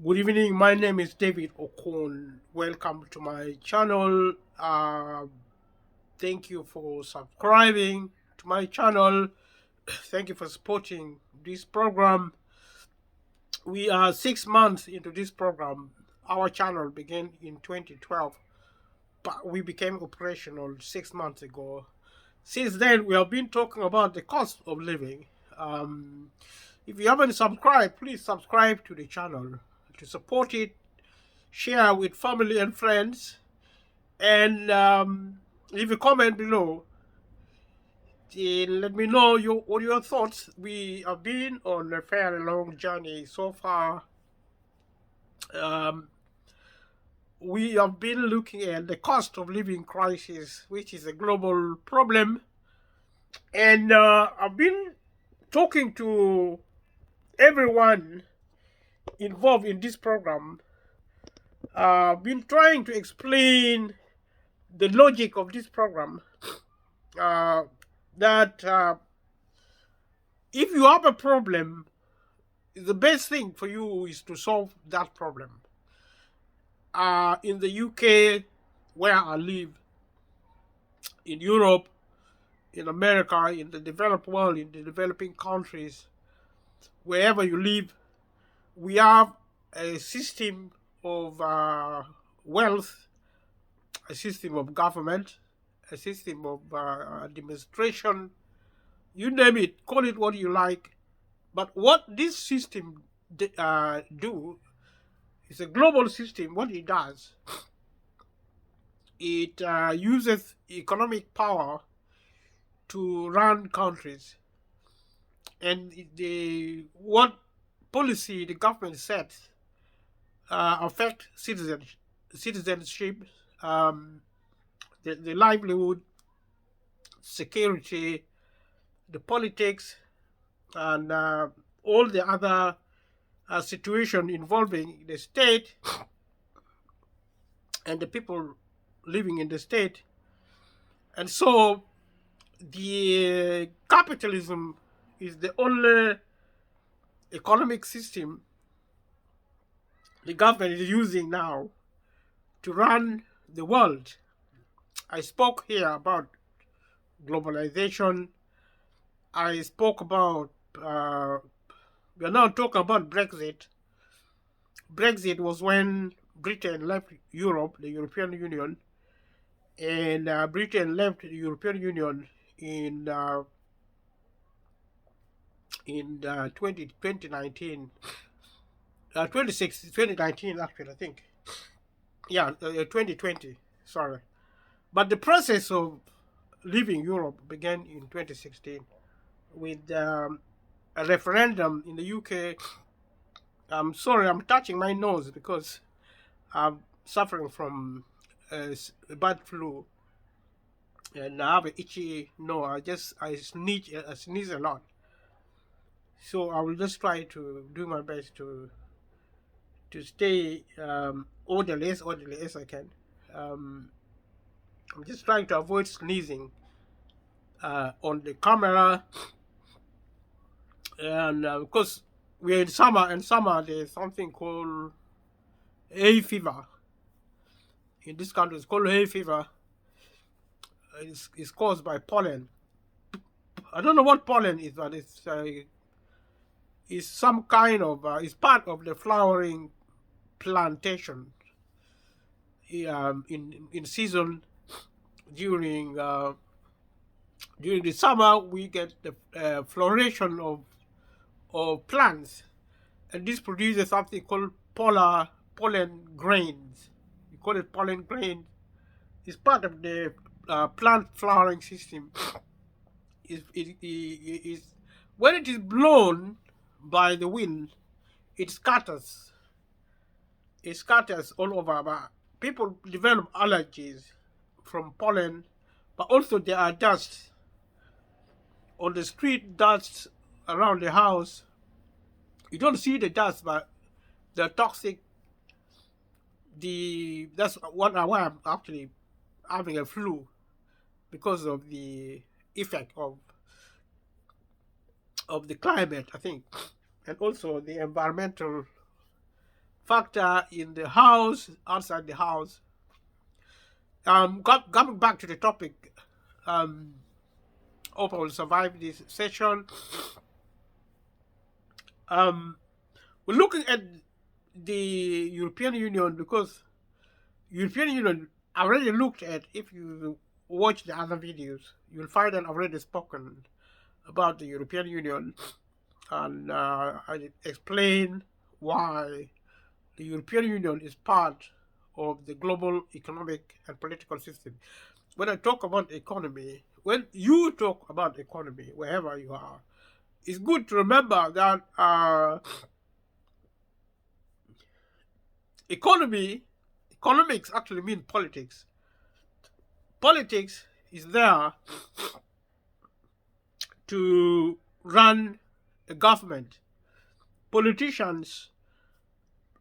Good evening. My name is David Okon. Welcome to my channel. Thank you for subscribing to my channel. Thank you for supporting this program. We are 6 months into this program. Our channel began in 2012, but we became operational 6 months ago. Since then, we have been talking about the cost of living. Um, if you haven't subscribed, please subscribe to the channel to support it, share with family and friends, and leave a comment below. Let me know what your thoughts. We have been on a fairly long journey so far. Um, we have been looking at the cost of living crisis, which is a global problem, and I've been talking to everyone involved in this program. Been trying to explain the logic of this program. Uh, that if you have a problem, the best thing for you is to solve that problem. In the UK, where I live, in Europe, in America, in the developed world, in the developing countries, wherever you live, we have a system of wealth, a system of government, a system of administration. You name it, call it what you like. But what this system do is a global system. What it does, it uses economic power to run countries, and the what policy the government sets affect citizenship, um, the livelihood, security, the politics, and all the other situation involving the state and the people living in the state. And so the capitalism is the only economic system the government is using now to run the world. I spoke here about globalization. I spoke about, we are now talking about Brexit. Brexit was when Britain left Europe, the European Union, and Britain left the European Union in 2019, 2019 actually, I think. Yeah, 2020, sorry. But the process of leaving Europe began in 2016 with a referendum in the UK. I'm sorry, I'm touching my nose because I'm suffering from a bad flu and I have an itchy nose. I sneeze a lot. So I will just try to do my best to stay orderly as I can. Um, I'm just trying to avoid sneezing on the camera, and because we're in summer, and summer there's something called hay fever. In this country, it's called hay fever. It's caused by pollen. I don't know what pollen is, but it's some kind of it's part of the flowering plantation. In season during during the summer we get the floration of plants, and this produces something called pollen grains. We call it pollen grains. It's part of the plant flowering system. Is when it is blown by the wind, it scatters. It scatters all over. But people develop allergies from pollen, but also there are dust on the street, dust around the house. You don't see the dust, but the toxic. That's why I'm actually having a flu, because of the effect of the climate, I think, and also the environmental factor in the house, outside the house. Coming back to the topic, hope I will survive this session. Um, we're looking at the European Union because European Union already looked at. If you watch the other videos, you'll find that I've already spoken about the European Union, and I explain why the European Union is part of the global economic and political system. When I talk about economy, when you talk about economy, wherever you are, it's good to remember that economics actually mean politics. Politics is there to run a government. Politicians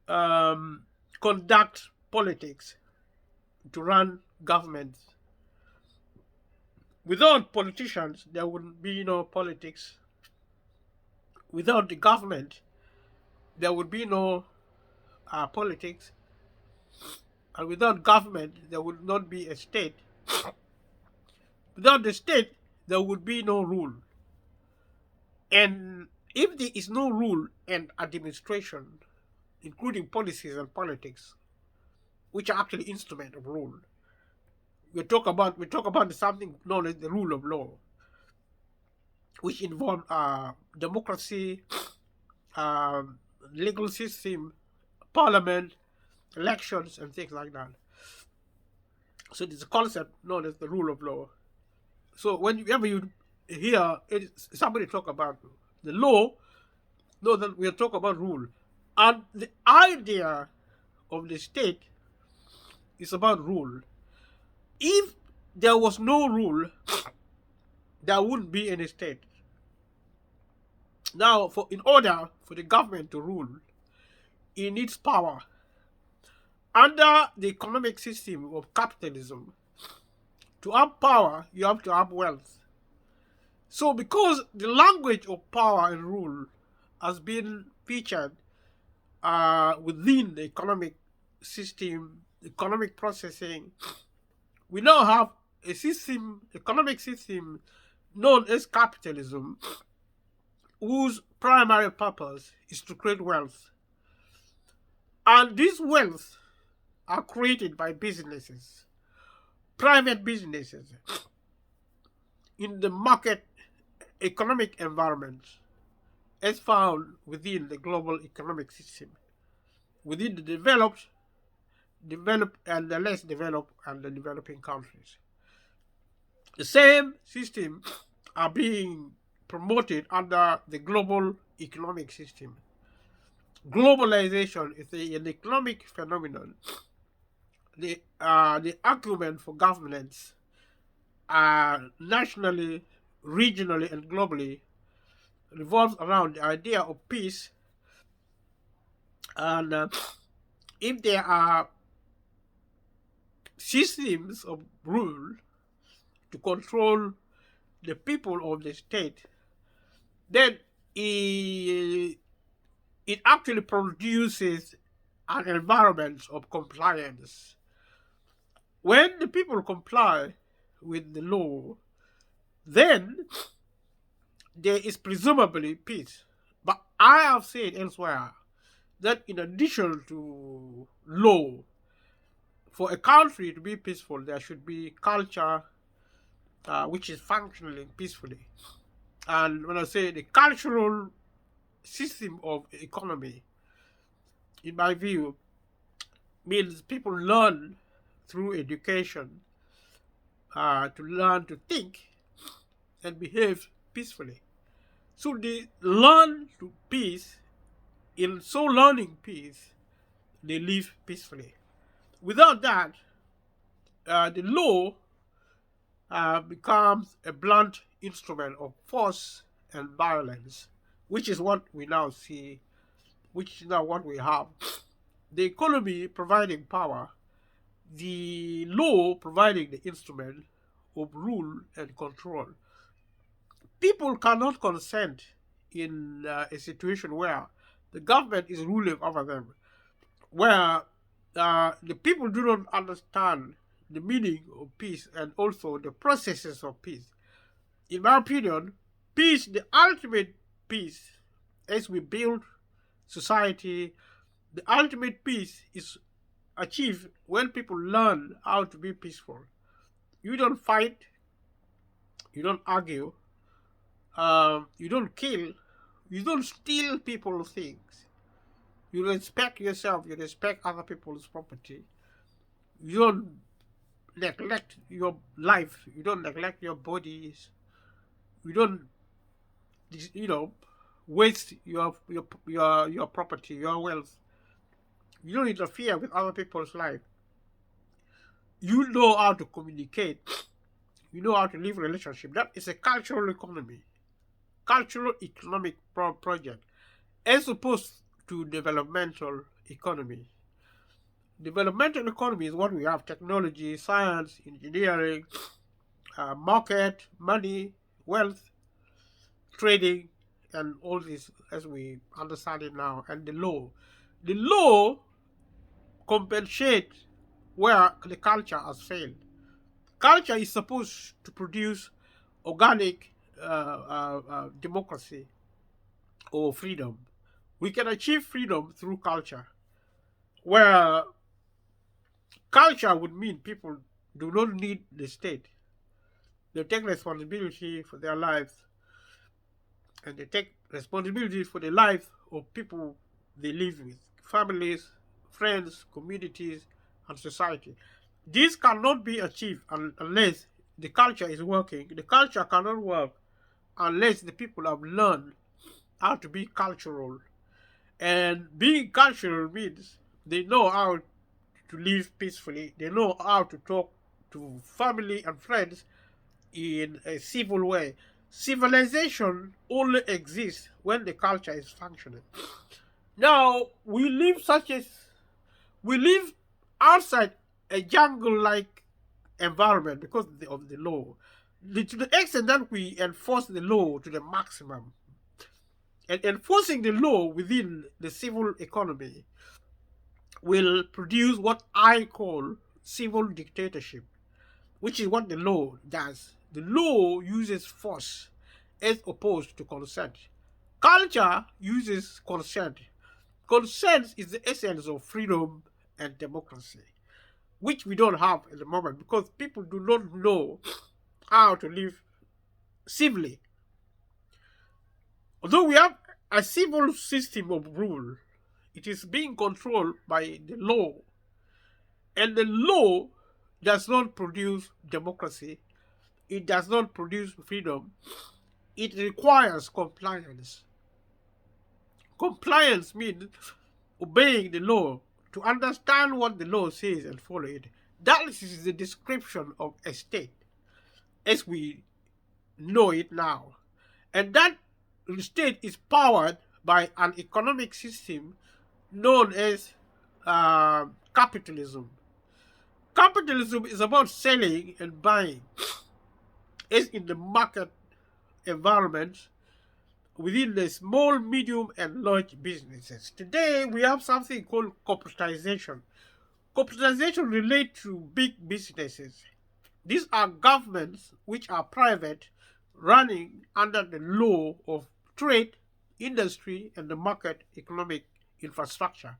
conduct politics to run governments. Without politicians, there would be no politics. Without the government, there would be no politics. And without government, there would not be a state. Without the state, there would be no rule. And if there is no rule and administration, including policies and politics, which are actually instruments of rule, we talk about something known as the rule of law, which involve democracy, legal system, parliament, elections, and things like that. So there's a concept known as the rule of law. So whenever you hear somebody talk about the law, know that we are talking about rule. And the idea of the state is about rule. If there was no rule, there wouldn't be any state. Now, in order for the government to rule, it needs power. Under the economic system of capitalism, to have power, you have to have wealth. So because the language of power and rule has been featured within the economic system, economic processing, we now have a system, economic system known as capitalism, whose primary purpose is to create wealth. And this wealth are created by businesses, private businesses, in the market economic environment as found within the global economic system, within the developed, and the less developed and the developing countries. The same system are being promoted under the global economic system. Globalization is an economic phenomenon. The argument for governance nationally, regionally, and globally revolves around the idea of peace. And if there are systems of rule to control the people of the state, then it actually produces an environment of compliance. When the people comply with the law, then there is presumably peace. But I have said elsewhere that in addition to law, for a country to be peaceful, there should be culture which is functioning peacefully. And when I say the cultural system of economy, in my view, means people learn through education to learn to think and behave peacefully. So they learn to peace. In so learning peace, they live peacefully. Without that, the law becomes a blunt instrument of force and violence, which is what we now see, which is now what we have. The economy providing power, the law providing the instrument of rule and control. People cannot consent in a situation where the government is ruling over them. where the people do not understand the meaning of peace and also the processes of peace. In my opinion, peace, the ultimate peace, as we build society, the ultimate peace is achieved when people learn how to be peaceful. You don't fight, you don't argue, you don't kill, you don't steal people's things. You respect yourself, you respect other people's property. You don't neglect your life, you don't neglect your bodies, you don't, you know, waste your property, your wealth. You don't interfere with other people's life. You know how to communicate. You know how to live relationship. That is a cultural economy, cultural economic project, as opposed to developmental economy. Developmental economy is what we have: technology, science, engineering, market, money, wealth, trading, and all this as we understand it now. And the law. The law compensates where the culture has failed. Culture is supposed to produce organic democracy or freedom. We can achieve freedom through culture, where culture would mean people do not need the state. They take responsibility for their lives, and they take responsibility for the life of people they live with, families, friends, communities, and society. This cannot be achieved unless the culture is working. The culture cannot work unless the people have learned how to be cultural. And being cultural means they know how to live peacefully, they know how to talk to family and friends in a civil way. Civilization only exists when the culture is functioning. Now we live outside a jungle-like environment because of the law. To the extent that we enforce the law to the maximum, and enforcing the law within the civil economy will produce what I call civil dictatorship, which is what the law does. The law uses force as opposed to consent. Culture uses consent. Consent is the essence of freedom and democracy, which we don't have at the moment because people do not know how to live civilly. Although we have a civil system of rule, it is being controlled by the law. And the law does not produce democracy, it does not produce freedom, it requires compliance. Compliance means obeying the law, to understand what the law says and follow it. That is the description of a state as we know it now. And that state is powered by an economic system known as capitalism. Capitalism is about selling and buying, as in the market environment within the small, medium, and large businesses. Today, we have something called corporatization. Corporatization relates to big businesses. These are governments which are private, running under the law of trade, industry, and the market economic infrastructure.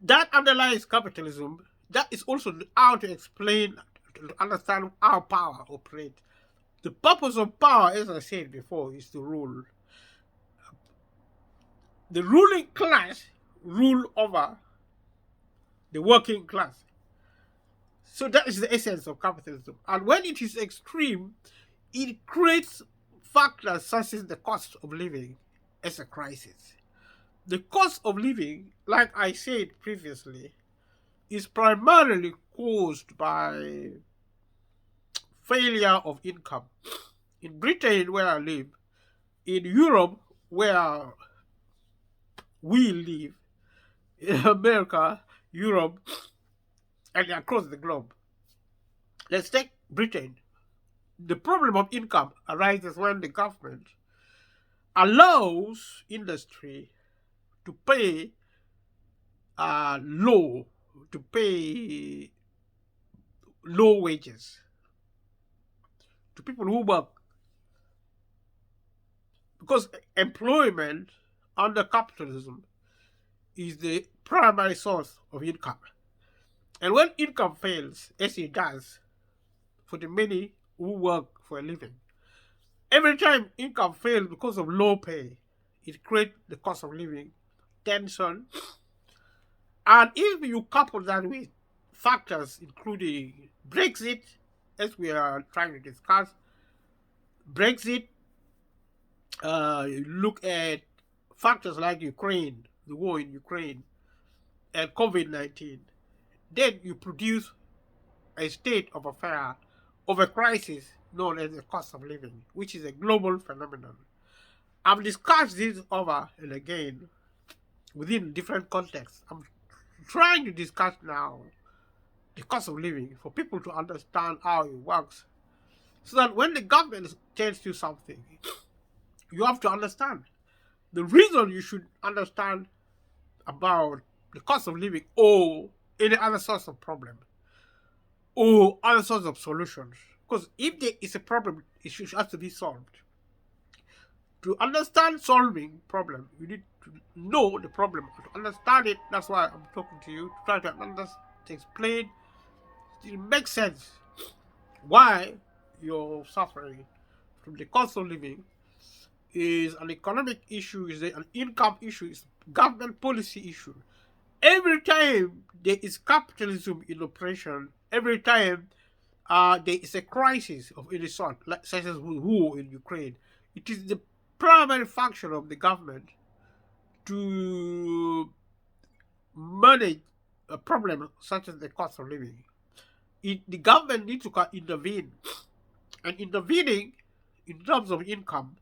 That underlies capitalism. That is also how to explain, to understand how power operates. The purpose of power, as I said before, is to rule. The ruling class rule over the working class. So that is the essence of capitalism. And when it is extreme, it creates factors such as the cost of living as a crisis. The cost of living, like I said previously, is primarily caused by failure of income. In Britain, where I live, in Europe, where we live, in America, Europe, and across the globe. Let's take Britain. The problem of income arises when the government allows industry to pay law to pay low wages to people who work, because employment under capitalism is the primary source of income. And when income fails, as it does for the many who work for a living, every time income fails because of low pay, it creates the cost of living tension. And if you couple that with factors including Brexit, as we are trying to discuss, Brexit, look at factors like Ukraine, the war in Ukraine, and COVID-19, then you produce a state of affair of a crisis known as the cost of living, which is a global phenomenon. I've discussed this over and again within different contexts. I'm trying to discuss now the cost of living for people to understand how it works, so that when the government tells you something, you have to understand. The reason you should understand about the cost of living or any other source of problem or other sorts of solutions. Because if there is a problem, it should have to be solved. To understand solving problem, you need to know the problem. To understand it, that's why I'm talking to you, to try to understand, to explain. It makes sense why you're suffering from the cost of living is an economic issue, is an income issue, is a government policy issue. Every time there is capitalism in operation, every time there is a crisis of any sort, like, such as war in Ukraine, it is the primary function of the government to manage a problem such as the cost of living. The government needs to intervene, and intervening in terms of income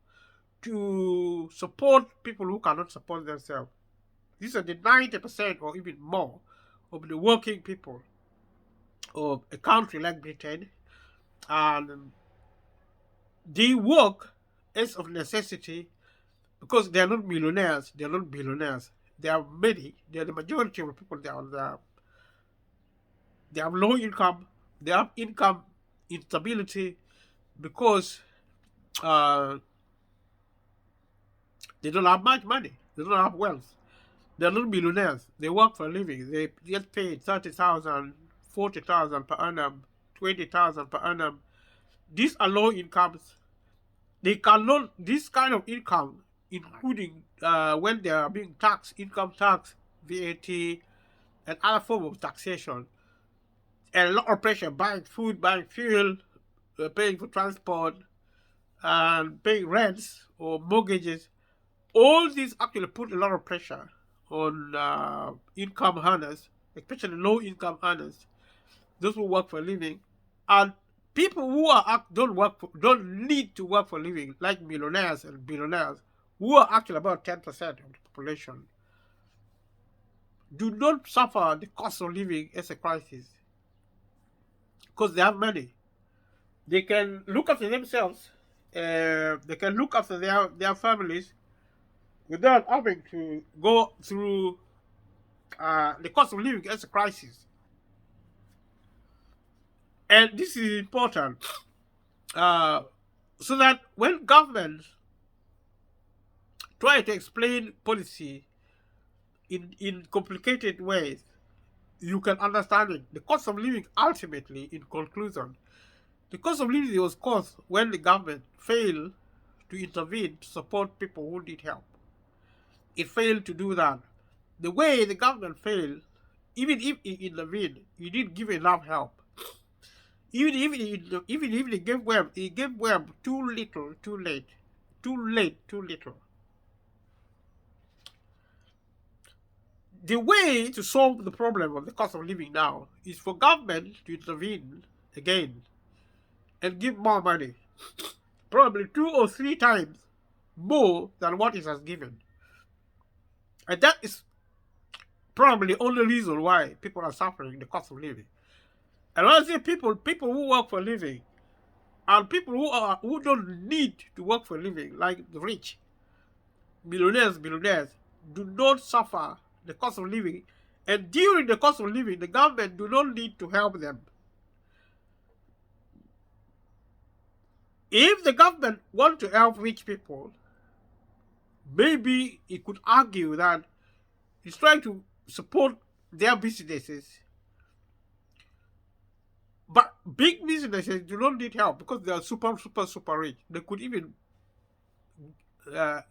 to support people who cannot support themselves. These are the 90% or even more of the working people of a country like Britain, and they work as of necessity because they are not millionaires, they are not billionaires. They are many, they are the majority of the people. They have low income, they have income instability because they don't have much money, they don't have wealth. They're not millionaires. They work for a living. They get paid 30,000, 40,000 per annum, 20,000 per annum. These are low incomes. They cannot, this kind of income, including when they are being taxed, income tax, VAT, and other form of taxation, and a lot of pressure buying food, buying fuel, paying for transport, and paying rents or mortgages. All these actually put a lot of pressure on income earners, especially low income earners, those who work for a living, and people who don't need to work for a living, like millionaires and billionaires, who are actually about 10% of the population, do not suffer the cost of living as a crisis because they have money. They can look after themselves. They can look after their families without having to go through the cost of living as a crisis. And this is important so that when governments try to explain policy in complicated ways, you can understand it. The cost of living ultimately, in conclusion, the cost of living was caused when the government failed to intervene to support people who need help. It failed to do that. The way the government failed, even if it intervened, it didn't give enough help. Even if it gave them too little, too late, too late, too little. The way to solve the problem of the cost of living now is for government to intervene again and give more money, probably 2 or 3 times more than what it has given. And that is probably the only reason why people are suffering the cost of living. And when I say people who work for a living, and people who don't need to work for a living, like the rich, millionaires, do not suffer the cost of living And during the cost of living, the government do not need to help them. If the government want to help rich people, maybe it could argue that it's trying to support their businesses. But big businesses do not need help because they are super rich. They could even uh,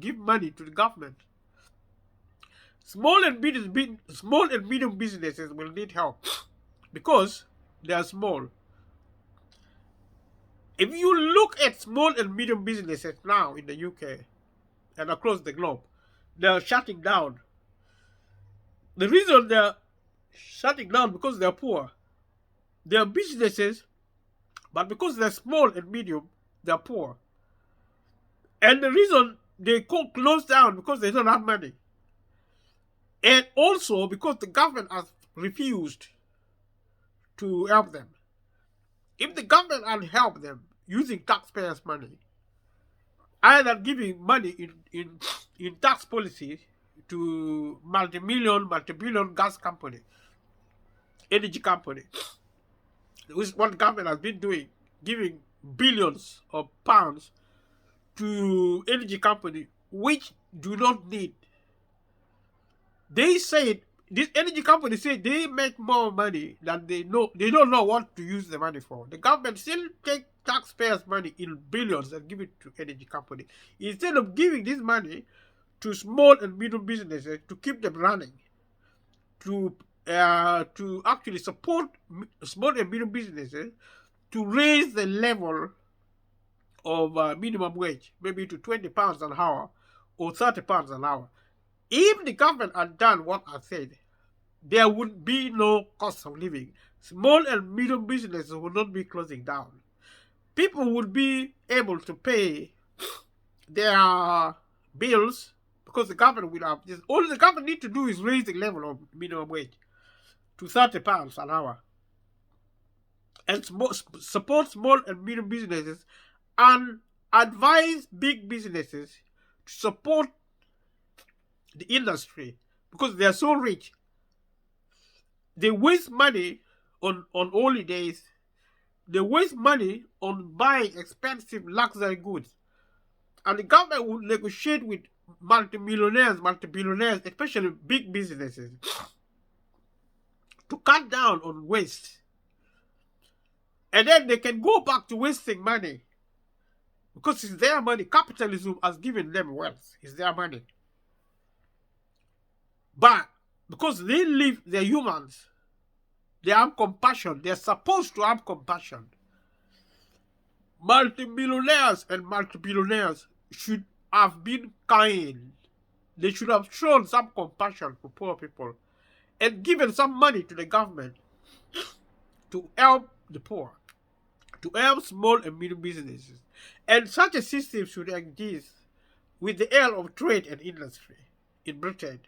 give money to the government. Small and medium businesses will need help because they are small. If you look at small and medium businesses now in the UK and across the globe, they are shutting down. The reason they are shutting down because they are poor. They are businesses, but because they're small and medium, they're poor. And the reason they close down because they don't have money. And also because the government has refused to help them. If the government had helped them using taxpayers' money, either giving money in tax policy to multi-billion gas company, energy company, which is what the government has been doing, giving billions of pounds to energy company which do not need. They said this energy company said they make more money than they know. They don't know what to use the money for. The government still take taxpayers' money in billions and give it to energy company instead of giving this money to small and medium businesses to keep them running, to actually support small and medium businesses, to raise the level of minimum wage, maybe to £20 an hour or £30 an hour. If the government had done what I said, there would be no cost of living. Small and medium businesses would not be closing down. People would be able to pay their bills because the government will have this. All the government need to do is raise the level of minimum wage to £30 an hour and support small and medium businesses and advise big businesses to support the industry because they are so rich. They waste money on holidays. They waste money on buying expensive luxury goods. And the government will negotiate with multi-billionaires, especially big businesses, to cut down on waste. And then they can go back to wasting money because it's their money. Capitalism has given them wealth. It's their money. But because they're humans, they have compassion. They're supposed to have compassion. Multi-millionaires and multi-billionaires should have been kind. They should have shown some compassion for poor people and given some money to the government to help the poor, to help small and medium businesses. And such a system should exist with the air of trade and industry in Britain.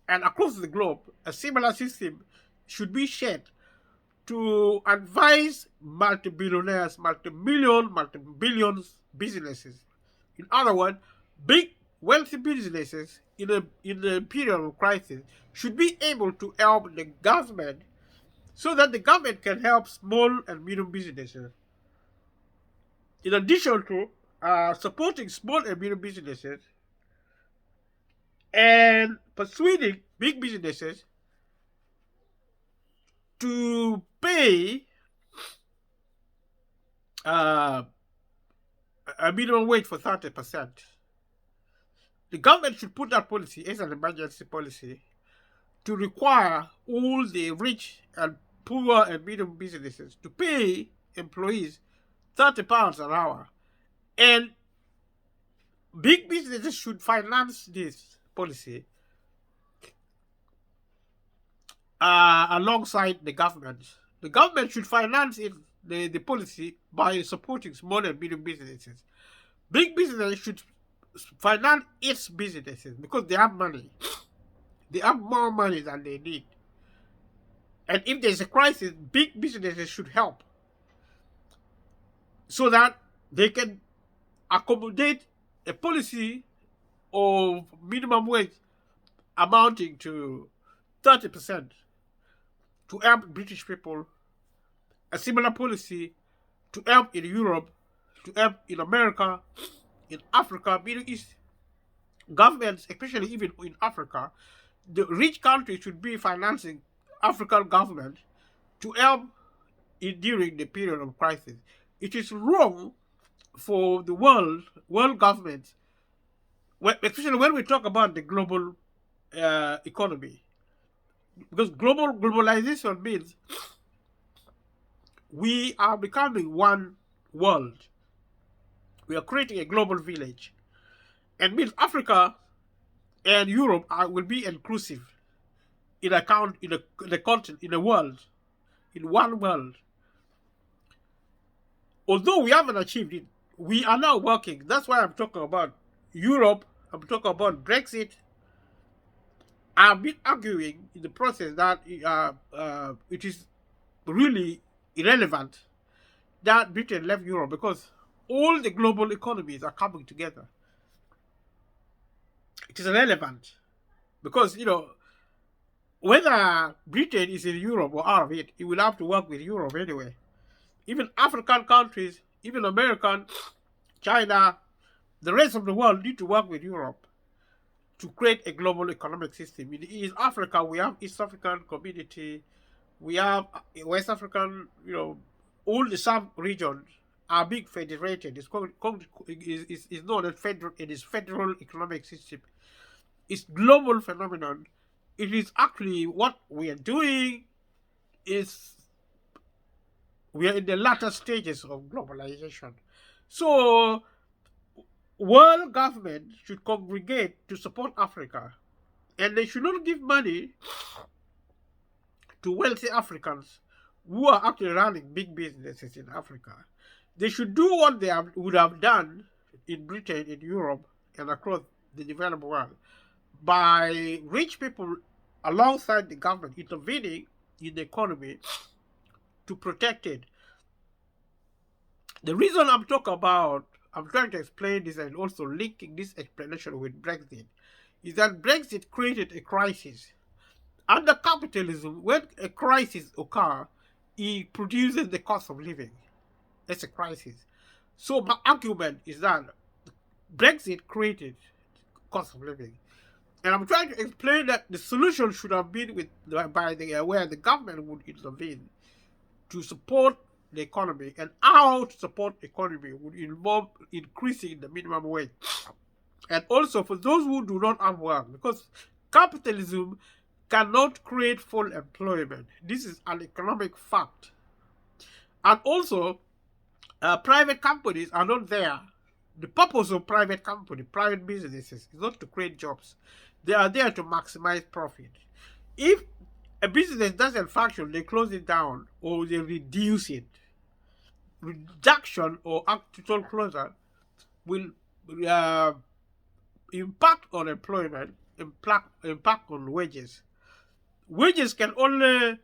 And across the globe, a similar system should be shared to advise multi-billionaires, multi-billions businesses. In other words, big wealthy businesses in a period of crisis should be able to help the government so that the government can help small and medium businesses. In addition to supporting small and medium businesses and persuading big businesses to pay a minimum wage for 30%. The government should put that policy as an emergency policy to require all the rich and poor and medium businesses to pay employees £30 an hour. And big businesses should finance this policy alongside the government. The government should finance the policy by supporting small and medium businesses. Big businesses should finance its businesses because they have money. They have more money than they need. And if there's a crisis, big businesses should help so that they can accommodate a policy of minimum wage amounting to 30% to help British people, a similar policy to help in Europe, to help in America, in Africa, Middle East. Governments, especially even in Africa, the rich countries should be financing African government to help during the period of crisis. It is wrong for the world governments, especially when we talk about the global economy, because globalization means we are becoming one world. We are creating a global village, and means Africa and Europe will be inclusive in in a continent, in a world, in one world. Although we haven't achieved it, we are now working. That's why I'm talking about Europe. I'm talking about Brexit. I've been arguing in the process that it is really irrelevant that Britain left Europe because all the global economies are coming together. It is irrelevant because, whether Britain is in Europe or out of it, it will have to work with Europe anyway. Even African countries, even American, China, the rest of the world need to work with Europe to create a global economic system. In East Africa, we have East African community, we have West African, all the sub-regions are being federated. It's known as federal. It is federal economic system. It's global phenomenon. It is actually what we are doing is we are in the latter stages of globalization. So world government should congregate to support Africa, and they should not give money to wealthy Africans who are actually running big businesses in Africa. They should do what they would have done in Britain, in Europe, and across the developed world by rich people alongside the government intervening in the economy to protect it. The reason I'm trying to explain this and also linking this explanation with Brexit is that Brexit created a crisis. Under capitalism, when a crisis occurs, it produces the cost of living. That's a crisis. So my argument is that Brexit created cost of living. And I'm trying to explain that the solution should have been where the government would intervene to support the economy, and how to support the economy would involve increasing the minimum wage. And also for those who do not have work, because capitalism cannot create full employment. This is an economic fact. And also, private companies are not there. The purpose of private businesses is not to create jobs. They are there to maximize profit. If a business doesn't function, they close it down or they reduce it. Reduction or actual closure will impact on employment, impact on wages. Wages can only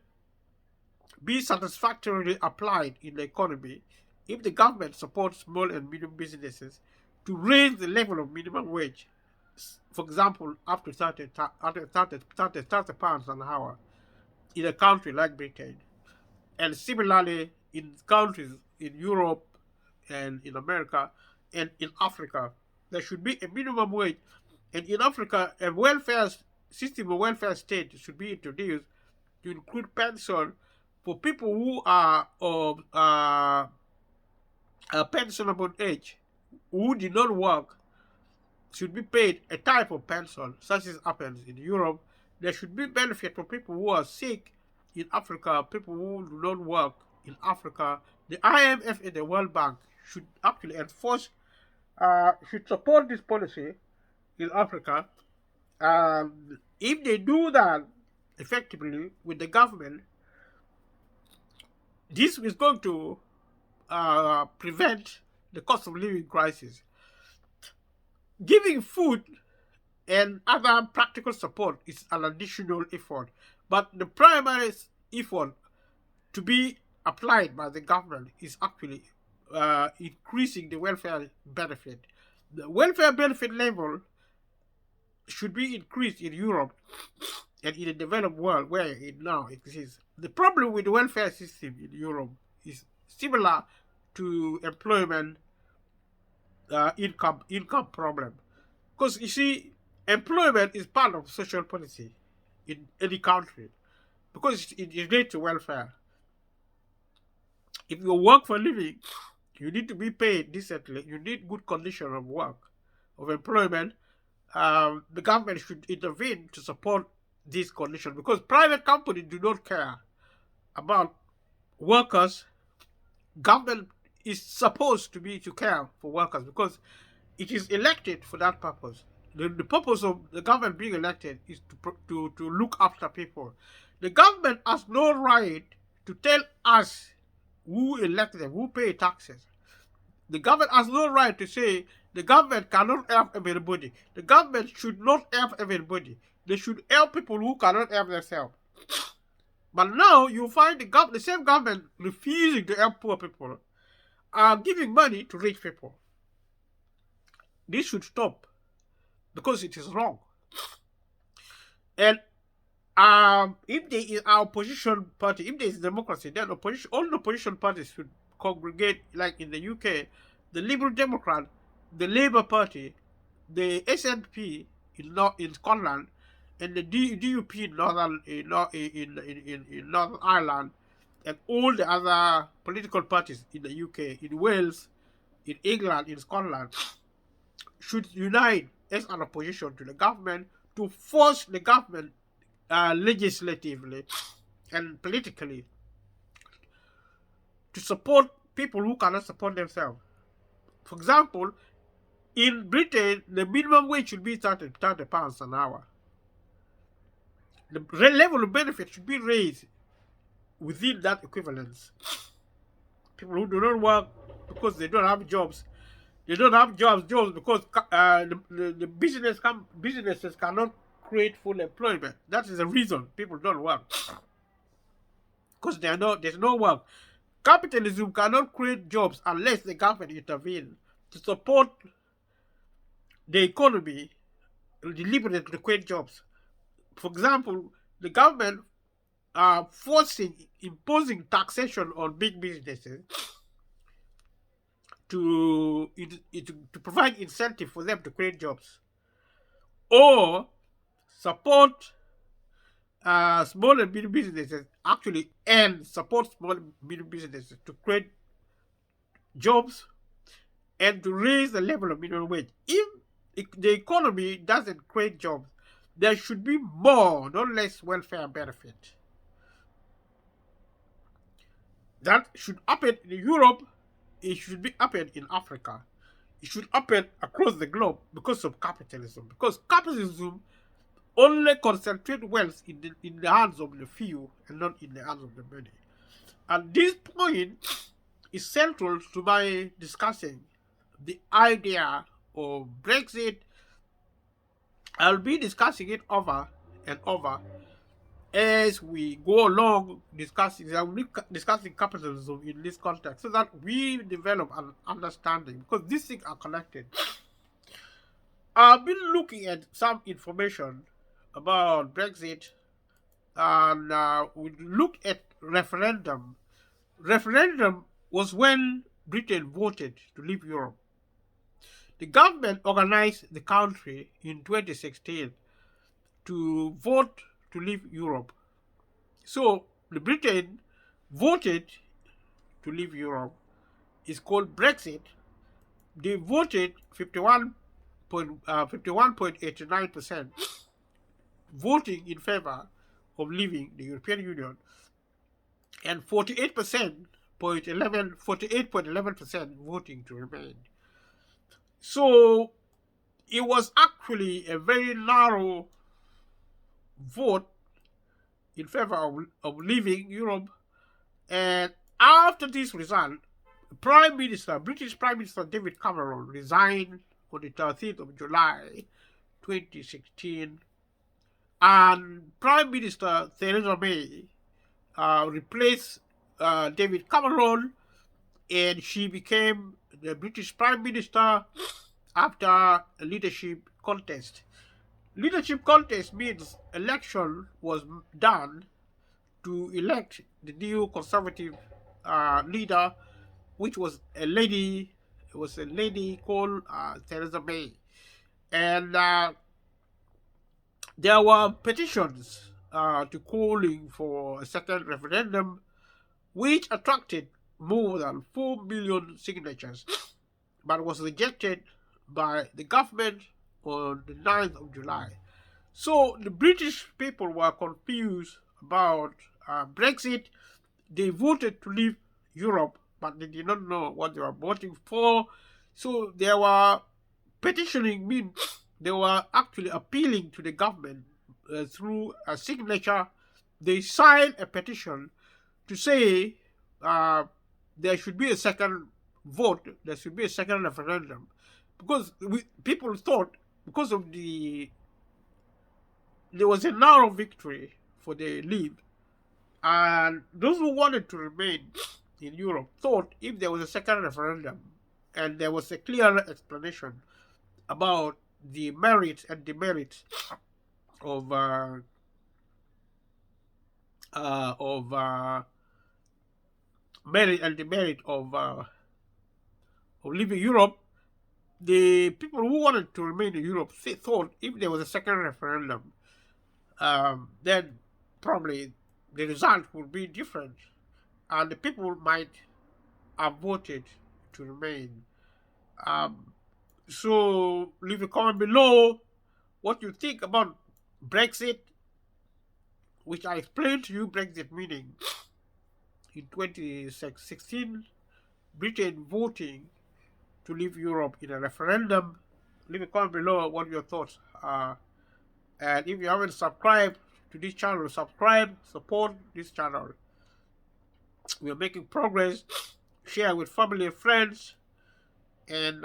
be satisfactorily applied in the economy if the government supports small and medium businesses to raise the level of minimum wage. For example, up to 30 pounds an hour in a country like Britain. And similarly, in countries in Europe and in America and in Africa, there should be a minimum wage. And in Africa, a welfare state should be introduced to include pension for people who are of pensionable age, who did not work, should be paid a type of pension, such as happens in Europe. There should be benefit for people who are sick in Africa, people who do not work in Africa. The IMF and the World Bank should actually should support this policy in Africa. If they do that effectively with the government, this is going to prevent the cost of living crisis. Giving food and other practical support is an additional effort, but the primary effort to be applied by the government is actually increasing the welfare benefit. The welfare benefit level should be increased in Europe and in the developed world where it now exists. The problem with the welfare system in Europe is similar to employment income problem. Because you see, employment is part of social policy in any country because it relates to welfare. If you work for a living, you need to be paid decently. You need good condition of work, of employment. The government should intervene to support this condition because private companies do not care about workers. Government is supposed to be to care for workers because it is elected for that purpose. The purpose of the government being elected is to look after people. The government has no right to tell us who elect them, who pay taxes. The government has no right to say the government cannot help everybody. The government should not help everybody. They should help people who cannot help themselves. But now you find the same government refusing to help poor people are giving money to rich people. This should stop because it is wrong. And if there is our opposition party, if there is democracy, then all the opposition parties should congregate, like in the UK, the Liberal Democrat, the Labour Party, the SNP in Scotland, and the DUP in Northern Ireland, and all the other political parties in the UK, in Wales, in England, in Scotland, should unite as an opposition to the government to force the government legislatively and politically to support people who cannot support themselves. For example, in Britain, the minimum wage should be 30 pounds an hour. The level of benefit should be raised within that equivalence. People who do not work because they don't have jobs, they don't have jobs because the businesses cannot create full employment. That is the reason people don't work. Because there's no work. Capitalism cannot create jobs unless the government intervenes to support the economy deliberately to create jobs. For example, the government are imposing taxation on big businesses to provide incentive for them to create jobs, or support small and medium businesses actually, and support small and medium businesses to create jobs and to raise the level of minimum wage. If the economy doesn't create jobs, there should be more, not less, welfare benefit. That should happen in Europe. It should be happen in Africa. It should happen across the globe because of capitalism. Because capitalism only concentrates wealth in the hands of the few and not in the hands of the many. And this point is central to my discussing the idea of Brexit. I'll be discussing it over and over as we go along discussing capitalism in this context so that we develop an understanding, because these things are connected. I've been looking at some information about Brexit, and we looked at referendum. Referendum was when Britain voted to leave Europe. The government organized the country in 2016 to vote to leave Europe. So the Britain voted to leave Europe. It's called Brexit. They voted 51.89% voting in favor of leaving the European Union, and 48.11% voting to remain. So it was actually a very narrow vote in favor of leaving Europe. And after this result, British Prime Minister David Cameron resigned on the 13th of July 2016, and Prime Minister Theresa May replaced David Cameron, and she became the British Prime Minister after a leadership contest. Leadership contest means election was done to elect the new conservative leader, which was a lady. It was a lady called Theresa May, and there were petitions to calling for a second referendum, which attracted more than 4 million signatures, but was rejected by the government on the 9th of July. So the British people were confused about Brexit. They voted to leave Europe, but they did not know what they were voting for. So they were petitioning, mean they were actually appealing to the government through a signature. They signed a petition to say uh, there should be a second vote, there should be a second referendum, because people thought because of there was a narrow victory for the Leave, and those who wanted to remain in Europe thought if there was a second referendum and there was a clear explanation about the merits and demerits of of merit and demerit of leaving Europe, the people who wanted to remain in Europe thought if there was a second referendum, then probably the result would be different, and the people might have voted to remain. Um, so leave a comment below what you think about Brexit, which I explained to you Brexit meaning in 2016, Britain voting to leave Europe in a referendum. Leave a comment below what your thoughts are. And if you haven't subscribed to this channel, subscribe, support this channel. We are making progress. Share with family and friends, and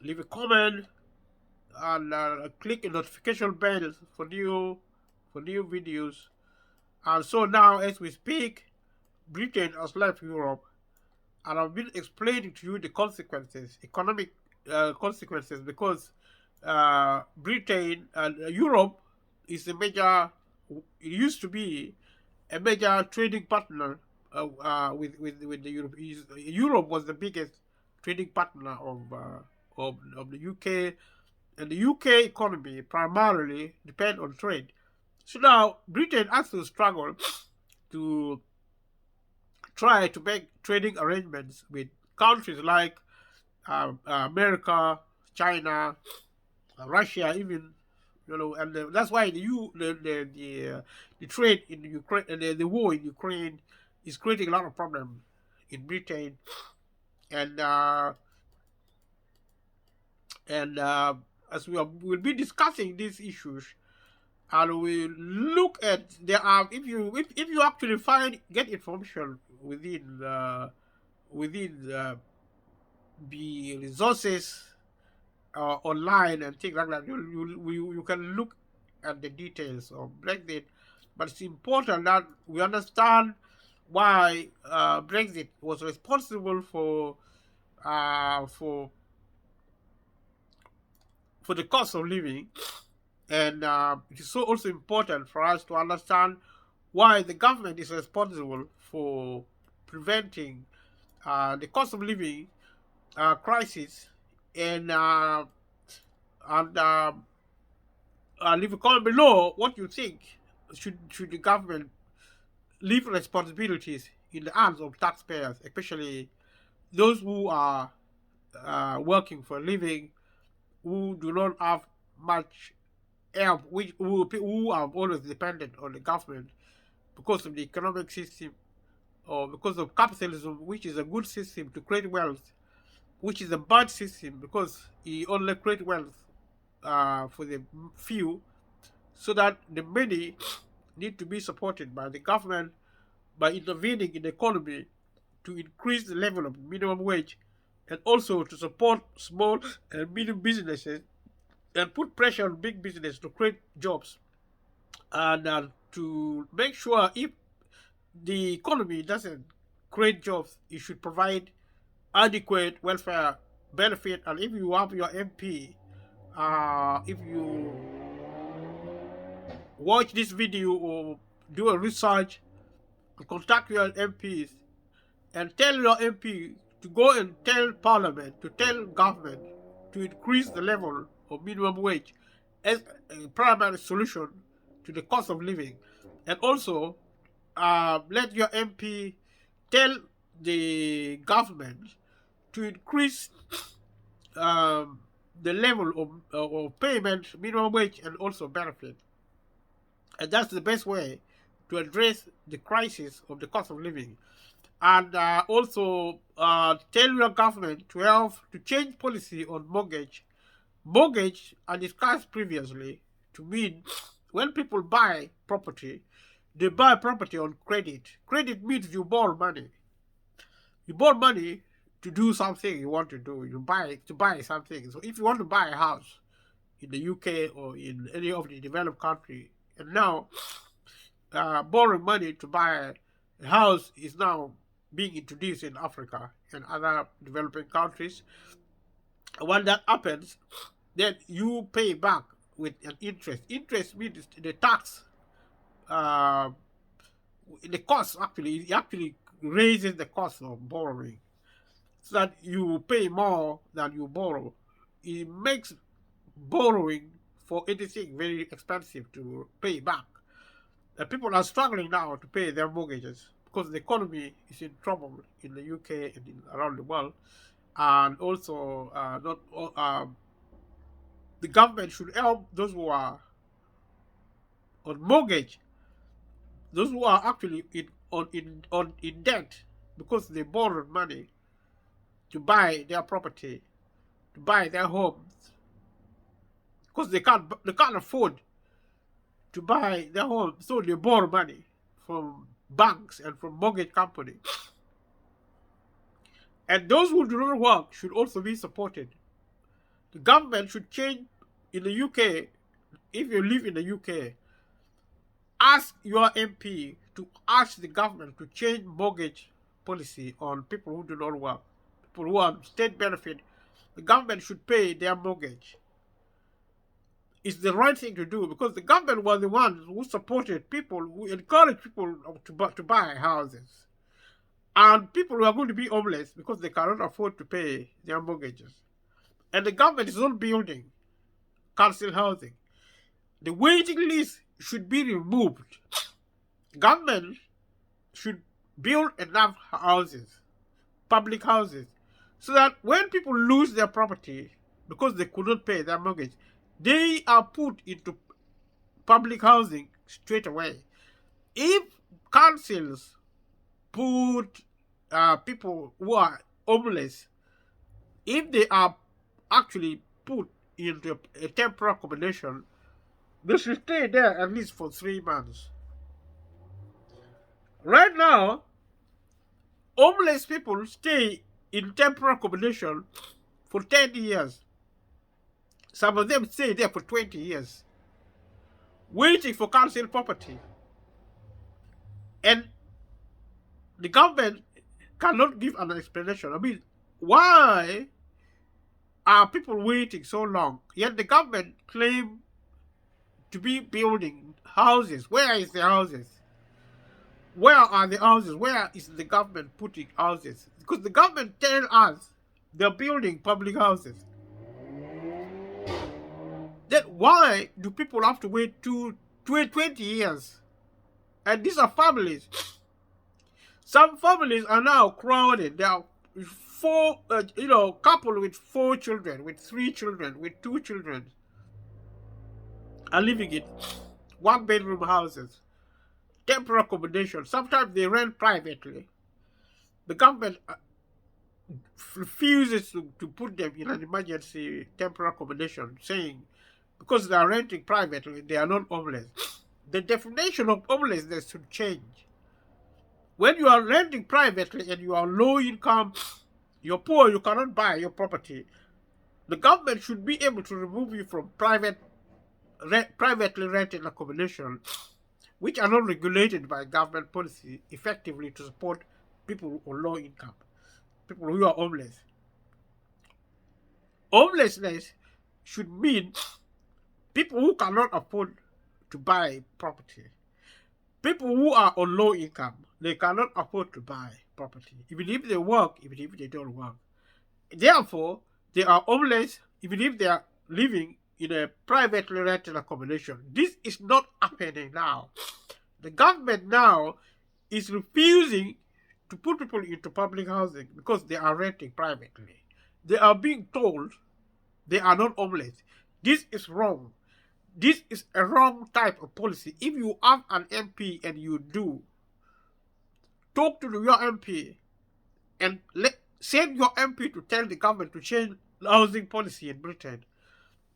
leave a comment, and click the notification bell for new videos. And so now, as we speak, Britain has left Europe, and I've been explaining to you the consequences, economic consequences, because Britain and Europe is a major. It used to be a major trading partner with the Europe. Europe was the biggest trading partner of the UK, and the UK economy primarily depend on trade. So now Britain has to struggle to try to make trading arrangements with countries like America, China, Russia, even, and that's why the trade in Ukraine, the war in Ukraine, is creating a lot of problems in Britain, and as will be discussing these issues, and we look at there are if you actually get information within the resources online and things like that, you can look at the details of Brexit. But it's important that we understand why Brexit was responsible for the cost of living, and it is so also important for us to understand why the government is responsible for preventing the cost of living crisis, and leave a comment below what you think. Should the government leave responsibilities in the hands of taxpayers, especially those who are working for a living, who do not have much help, who are always dependent on the government because of the economic system, or because of capitalism, which is a good system to create wealth, which is a bad system because it only creates wealth for the few, so that the many need to be supported by the government by intervening in the economy to increase the level of minimum wage, and also to support small and medium businesses and put pressure on big business to create jobs, and to make sure if the economy doesn't create jobs, it should provide adequate welfare benefit. And if you have your MP If you watch this video or do a research, contact your MPs and tell your MP to go and tell Parliament, to tell government to increase the level of minimum wage as a primary solution to the cost of living. And also, let your MP tell the government to increase um, the level of payment, minimum wage, and also benefit. And that's the best way to address the crisis of the cost of living. And also tell your government to help to change policy on mortgage. Mortgage, I discussed previously, to mean when people buy property, they buy property on credit. Credit means you borrow money. You borrow money to do something you want to do. You buy to buy something. So if you want to buy a house in the UK or in any of the developed country, and now borrowing money to buy a house is now being introduced in Africa and other developing countries. When that happens, then you pay back with an interest. Interest means the tax, uh, the cost actually, it actually raises the cost of borrowing so that you pay more than you borrow. It makes borrowing for anything very expensive to pay back. People are struggling now to pay their mortgages because the economy is in trouble in the UK and around the world. And also, not the government should help those who are on mortgage, those who are actually in debt because they borrowed money to buy their property, to buy their homes, because they can't afford to buy their home, so they borrow money from banks and from mortgage companies. And those who do not work should also be supported. The government should change in the UK. If you live in the UK, ask your MP to ask the government to change mortgage policy on people who do not work, people who are state benefit. The government should pay their mortgage. It's the right thing to do because the government was the ones who supported people, who encouraged people to buy houses. And people who are going to be homeless because they cannot afford to pay their mortgages. And the government is not building council housing. The waiting list should be removed. Government should build enough houses, public houses, so that when people lose their property because they could not pay their mortgage, they are put into public housing straight away. If councils put people who are homeless, if they are actually put into a temporary accommodation, they should stay there at least for 3 months. Right now, homeless people stay in temporary accommodation for 10 years. Some of them stay there for 20 years, waiting for council property. And the government cannot give an explanation. I mean, why are people waiting so long? Yet the government claim to be building houses. Where is the houses? Where are the houses? Where is the government putting houses? Because the government tell us they're building public houses. Then why do people have to wait 20 years? And these are families. Some families are now crowded. There are couple with 4 children, with 3 children, with 2 children are living in 1-bedroom houses, temporary accommodation. Sometimes they rent privately. The government refuses to put them in an emergency temporary accommodation, saying because they are renting privately, they are not homeless. The definition of homelessness should change. When you are renting privately and you are low income, you're poor, you cannot buy your property, the government should be able to remove you from privately rented accommodation, which are not regulated by government policy effectively to support people on low income, people who are homeless. Homelessness should mean people who cannot afford to buy property. People who are on low income, they cannot afford to buy property, even if they work, even if they don't work. Therefore, they are homeless, even if they are living in a privately rented accommodation. This is not happening now. The government now is refusing to put people into public housing because they are renting privately. They are being told they are not homeless. This is wrong. This is a wrong type of policy. If you have an MP and you do, talk to your MP and send your MP to tell the government to change the housing policy in Britain.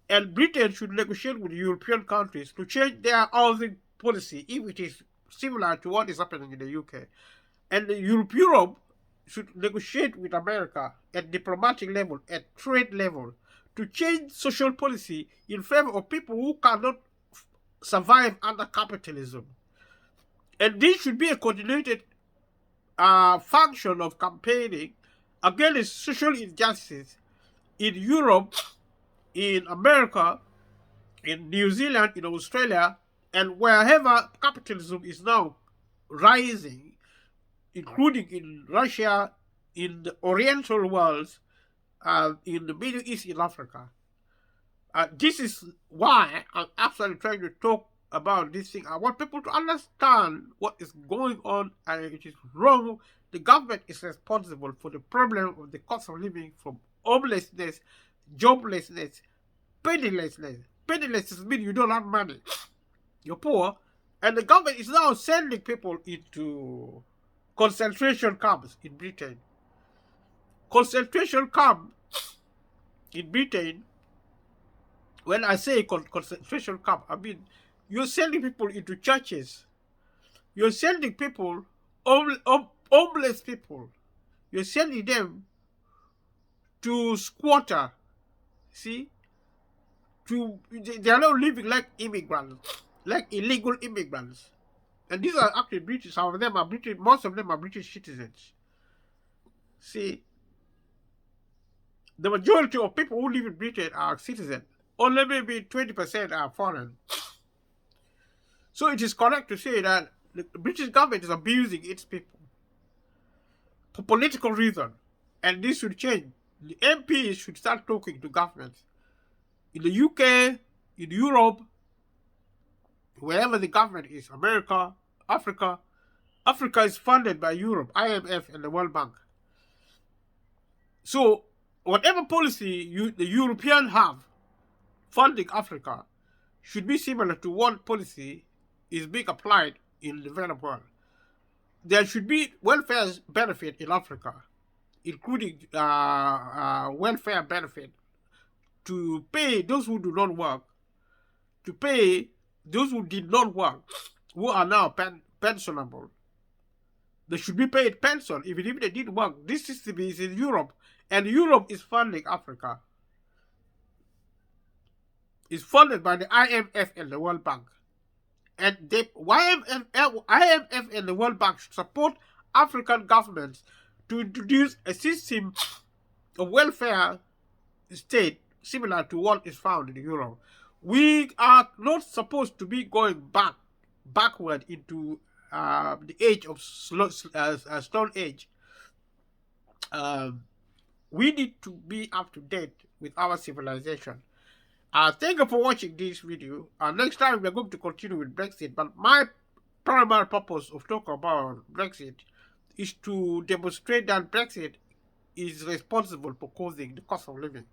And Britain should negotiate with European countries to change their housing policy if it is similar to what is happening in the UK. And Europe should negotiate with America at diplomatic level, at trade level, to change social policy in favor of people who cannot survive under capitalism. And this should be a coordinated function of campaigning against social injustice in Europe, in America, in New Zealand, in Australia, and wherever capitalism is now rising, including in Russia, in the Oriental world, in the Middle East, in Africa. This is why I'm actually trying to talk about this thing. I want people to understand what is going on and it is wrong. The government is responsible for the problem of the cost of living, from homelessness, joblessness, pennilessness. Pennilessness means you don't have money. You're poor. And the government is now sending people into concentration camps in Britain. Concentration camp in Britain, when I say concentration camp, I mean you're sending people into churches. You're sending people, homeless people. You're sending them to squatter. See? They are not living like immigrants, like illegal immigrants. And these are actually British. Some of them are British. Most of them are British citizens. See? The majority of people who live in Britain are citizens. Only maybe 20% are foreign. So it is correct to say that the British government is abusing its people for political reasons. And this should change. The MPs should start talking to governments. In the UK, in Europe, wherever the government is, America, Africa. Africa is funded by Europe, IMF, and the World Bank. So, whatever policy the Europeans have funding Africa should be similar to what policy is being applied in the developed world. There should be welfare benefit in Africa, including welfare benefit to pay those who do not work, to pay those who did not work, who are now pensionable. They should be paid pension even if they did work. This system is in Europe, and Europe is funding Africa. It's funded by the IMF and the World Bank. And the IMF and the World Bank should support African governments to introduce a system of welfare state similar to what is found in Europe. We are not supposed to be going backward into the age of Stone Age. We need to be up to date with our civilization. Thank you for watching this video. Next time we are going to continue with Brexit, but my primary purpose of talking about Brexit is to demonstrate that Brexit is responsible for causing the cost of living.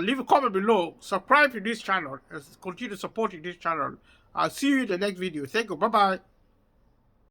Leave a comment below, subscribe to this channel, and continue supporting this channel. I'll see you in the next video. Thank you. Bye-bye.